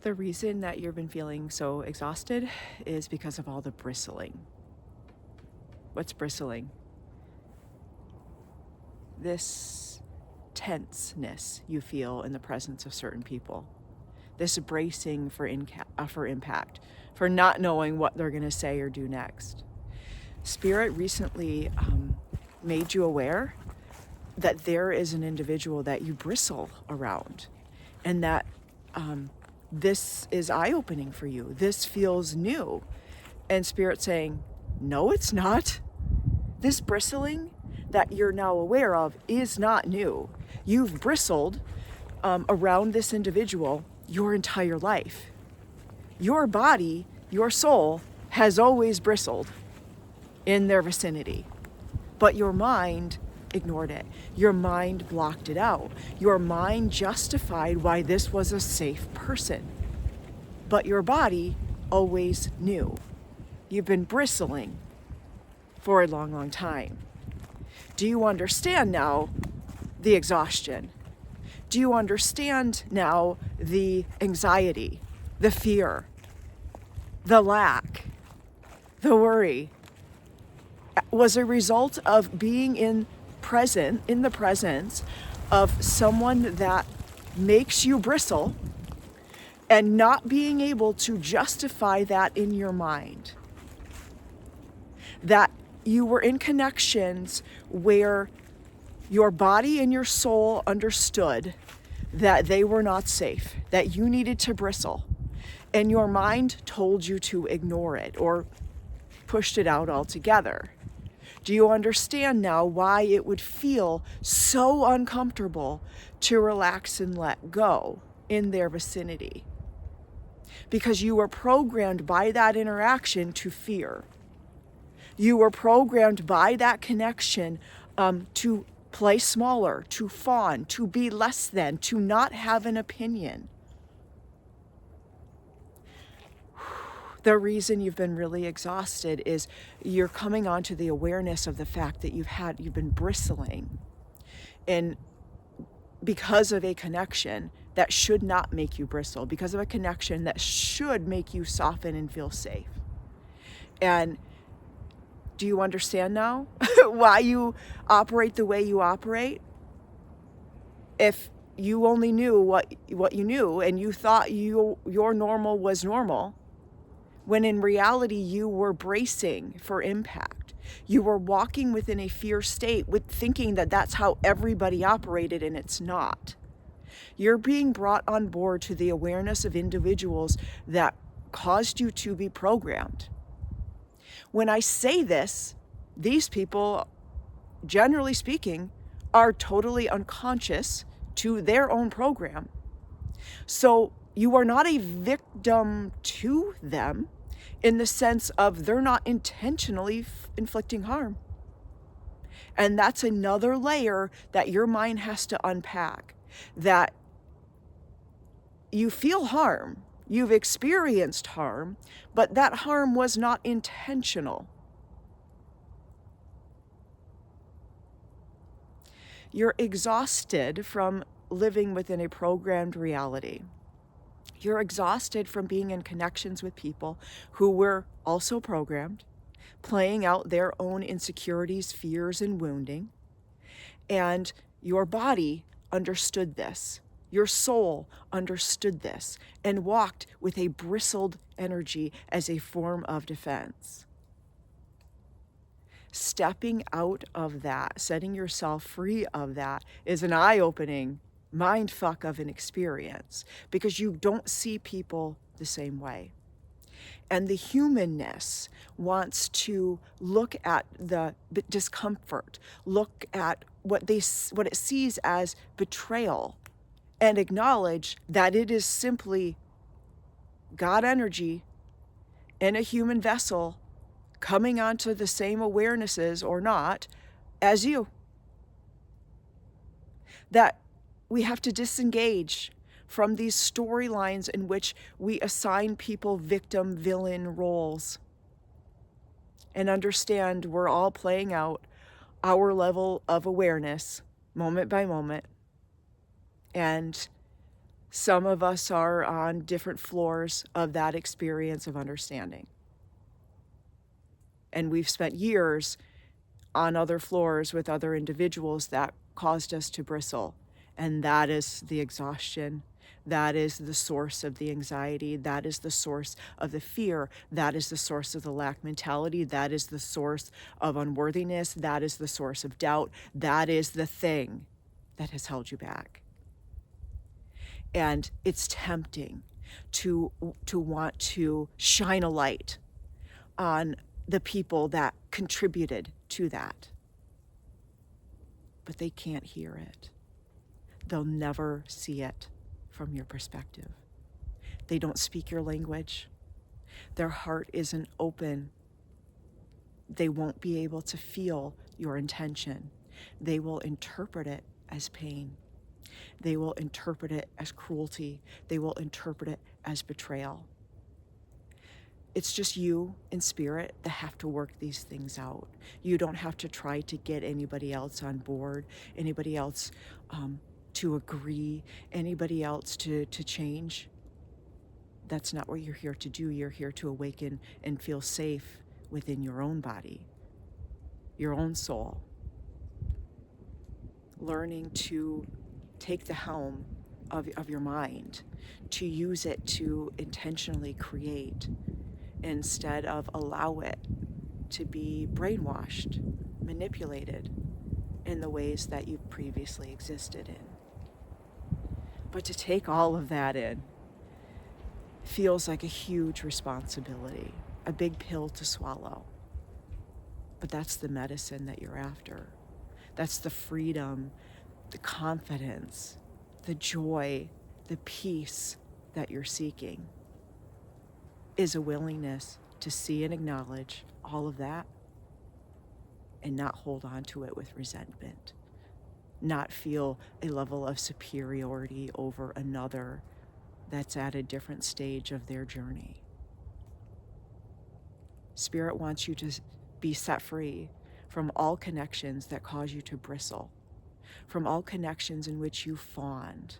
The reason that you've been feeling so exhausted is because of all the bristling. What's bristling? This tenseness you feel in the presence of certain people. This bracing for impact, for not knowing what they're going to say or do next. Spirit recently made you aware that there is an individual that you bristle around, and that this is eye-opening for you. This feels new. And Spirit saying, no, it's not. This bristling that you're now aware of is not new. You've bristled around this individual your entire life. Your body, your soul, has always bristled in their vicinity. But your mind ignored it. Your mind blocked it out. Your mind justified why this was a safe person. But your body always knew. You've been bristling for a long, long time. Do you understand now the exhaustion? Do you understand now the anxiety, the fear, the lack, the worry? Was a result of being in the presence of someone that makes you bristle and not being able to justify that in your mind. That you were in connections where your body and your soul understood that they were not safe, that you needed to bristle, and your mind told you to ignore it or pushed it out altogether. Do you understand now why it would feel so uncomfortable to relax and let go in their vicinity? Because you were programmed by that interaction to fear. You were programmed by that connection to play smaller, to fawn, to be less than, to not have an opinion. The reason you've been really exhausted is you're coming onto the awareness of the fact that you've been bristling, and because of a connection that should not make you bristle, because of a connection that should make you soften and feel safe. And do you understand now why you operate the way you operate? If you only knew what you knew and you thought your normal was normal, when in reality you were bracing for impact. You were walking within a fear state with thinking that that's how everybody operated, and it's not. You're being brought on board to the awareness of individuals that caused you to be programmed. When I say this, these people, generally speaking, are totally unconscious to their own program. So you are not a victim to them in the sense of they're not intentionally inflicting harm. And that's another layer that your mind has to unpack, that you feel harm, you've experienced harm, but that harm was not intentional. You're exhausted from living within a programmed reality. You're exhausted from being in connections with people who were also programmed, playing out their own insecurities, fears, and wounding. And your body understood this. Your soul understood this and walked with a bristled energy as a form of defense. Stepping out of that, setting yourself free of that, is an eye-opening mind fuck of an experience, because you don't see people the same way. And the humanness wants to look at the discomfort, look at what it sees as betrayal, and acknowledge that it is simply God energy in a human vessel coming onto the same awarenesses or not as you. That we have to disengage from these storylines in which we assign people victim, villain roles, and understand we're all playing out our level of awareness moment by moment. And Some of us are on different floors of that experience of understanding. And we've spent years on other floors with other individuals that caused us to bristle. And that is the exhaustion. That is the source of the anxiety. That is the source of the fear. That is the source of the lack mentality. That is the source of unworthiness. That is the source of doubt. That is the thing that has held you back. And it's tempting to want to shine a light on the people that contributed to that. But they can't hear it. They'll never see it from your perspective. They don't speak your language. Their heart isn't open. They won't be able to feel your intention. They will interpret it as pain. They will interpret it as cruelty. They will interpret it as betrayal. It's just you in spirit that have to work these things out. You don't have to try to get anybody else on board, anybody else to agree, anybody else to change. That's not what you're here to do. You're here to awaken and feel safe within your own body, your own soul. Learning to take the helm of your mind, to use it to intentionally create instead of allow it to be brainwashed, manipulated in the ways that you've previously existed in. But to take all of that in feels like a huge responsibility, a big pill to swallow. But that's the medicine that you're after. That's the freedom, the confidence, the joy, the peace that you're seeking, is a willingness to see and acknowledge all of that and not hold on to it with resentment, not feel a level of superiority over another that's at a different stage of their journey. Spirit wants you to be set free from all connections that cause you to bristle, from all connections in which you fawned.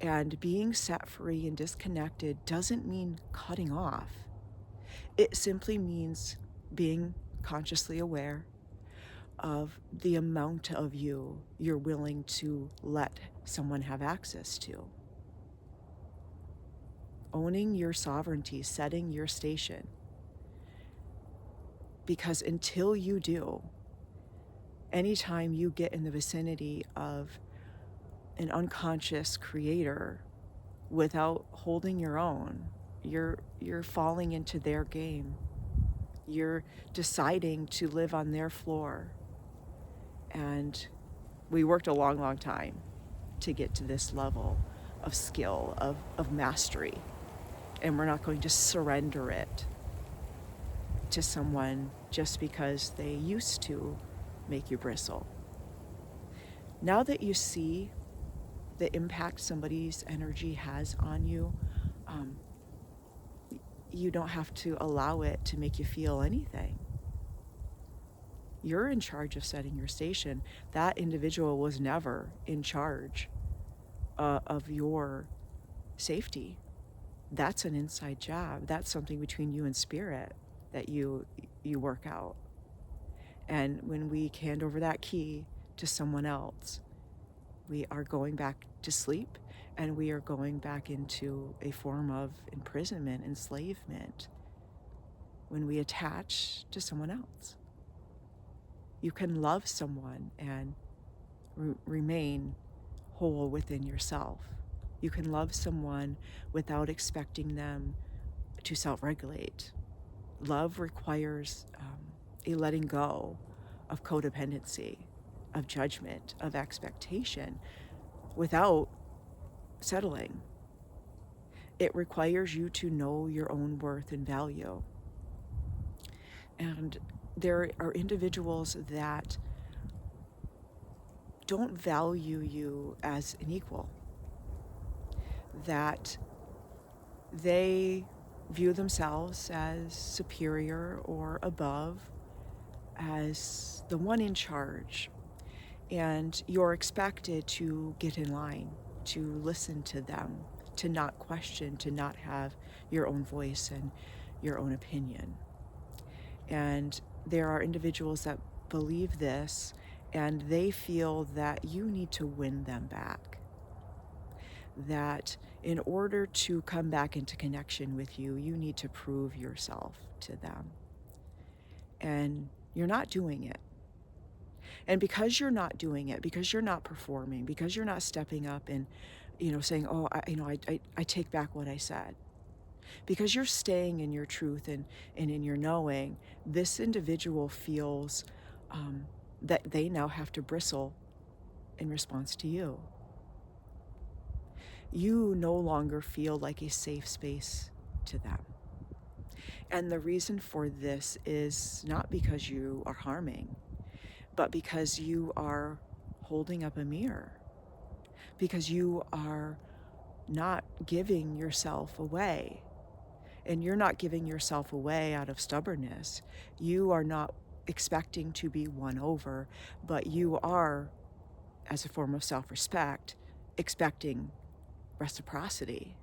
And being set free and disconnected doesn't mean cutting off. It simply means being consciously aware of the amount of you're willing to let someone have access to. Owning your sovereignty, setting your station. Because until you do, anytime you get in the vicinity of an unconscious creator without holding your own, you're falling into their game. You're deciding to live on their floor. And we worked a long, long time to get to this level of skill, of mastery. And we're not going to surrender it to someone just because they used to make you bristle. Now that you see the impact somebody's energy has on you, you don't have to allow it to make you feel anything. You're in charge of setting your station. That individual was never in charge of your safety. That's an inside job. That's something between you and spirit that you work out. And when we hand over that key to someone else, we are going back to sleep, and we are going back into a form of imprisonment, enslavement, when we attach to someone else. You can love someone and remain whole within yourself. You can love someone without expecting them to self-regulate. Love requires a letting go of codependency, of judgment, of expectation, without settling. It requires you to know your own worth and value. And there are individuals that don't value you as an equal, that they view themselves as superior or above, as the one in charge, and you're expected to get in line. to listen to them, to not question, to not have your own voice and your own opinion. And there are individuals that believe this, and they feel that you need to win them back. That in order to come back into connection with you, you need to prove yourself to them. And you're not doing it. And because you're not doing it, because you're not performing, because you're not stepping up and, saying, oh, I take back what I said. Because you're staying in your truth and in your knowing, this individual feels that they now have to bristle in response to you. You no longer feel like a safe space to them. And the reason for this is not because you are harming, but because you are holding up a mirror, because you are not giving yourself away. And you're not giving yourself away out of stubbornness. You are not expecting to be won over, but you are, as a form of self-respect, expecting reciprocity.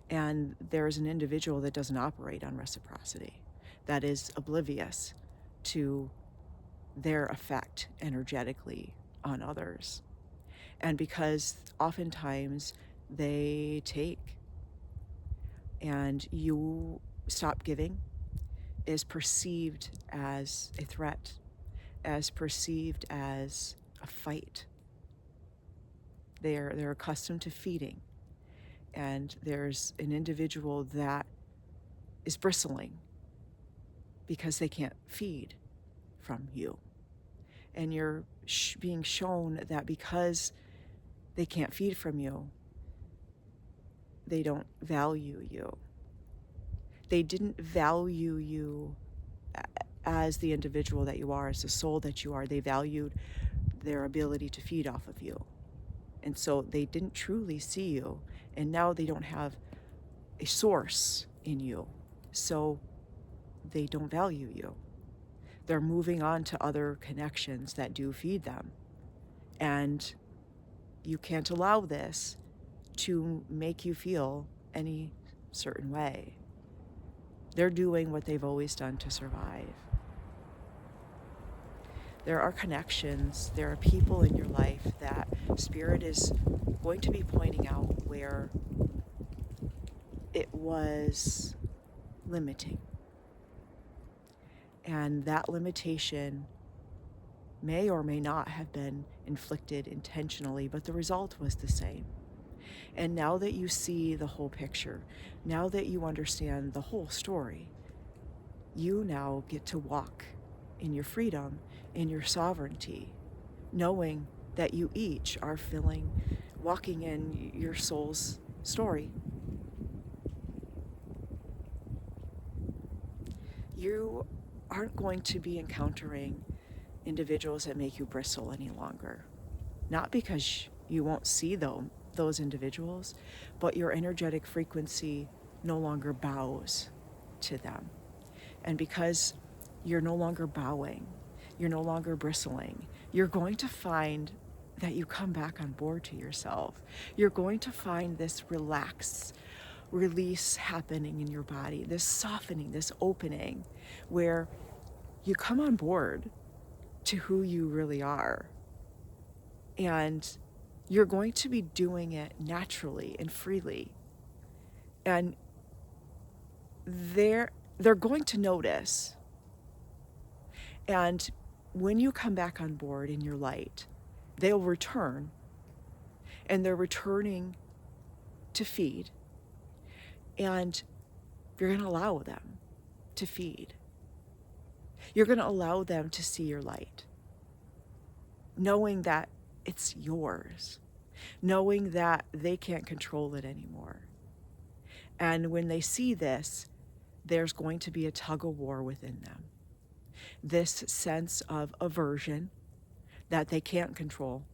And there's an individual that doesn't operate on reciprocity, that is oblivious to their effect energetically on others. And because oftentimes they take, and you stop giving, is perceived as a threat, as perceived as a fight. They're accustomed to feeding, and there's an individual that is bristling because they can't feed from you. And you're being shown that because they can't feed from you, they don't value you. They didn't value you as the individual that you are, as the soul that you are. They valued their ability to feed off of you. And so they didn't truly see you, and now they don't have a source in you. So they don't value you. They're moving on to other connections that do feed them. And you can't allow this to make you feel any certain way. They're doing what they've always done to survive. There are connections, there are people in your life that Spirit is going to be pointing out where it was limiting. And that limitation may or may not have been inflicted intentionally, but the result was the same. And now that you see the whole picture, now that you understand the whole story, you now get to walk in your freedom, in your sovereignty, knowing that you each are walking in your soul's story. You aren't going to be encountering individuals that make you bristle any longer. Not because you won't see those individuals, but your energetic frequency no longer bows to them. And because you're no longer bowing, you're no longer bristling, you're going to find that you come back on board to yourself. You're going to find this release happening in your body, this softening, this opening, where you come on board to who you really are. And you're going to be doing it naturally and freely. And they're going to notice. And when you come back on board in your light, they'll return. And they're returning to feed. And you're going to allow them to feed. You're going to allow them to see your light, knowing that it's yours, knowing that they can't control it anymore. And when they see this, there's going to be a tug of war within them. This sense of aversion that they can't control,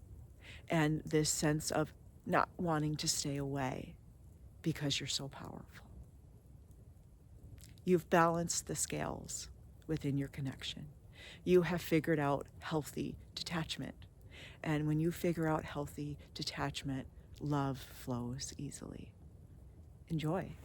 and this sense of not wanting to stay away because you're so powerful. You've balanced the scales within your connection. You have figured out healthy detachment. And when you figure out healthy detachment, love flows easily. Enjoy.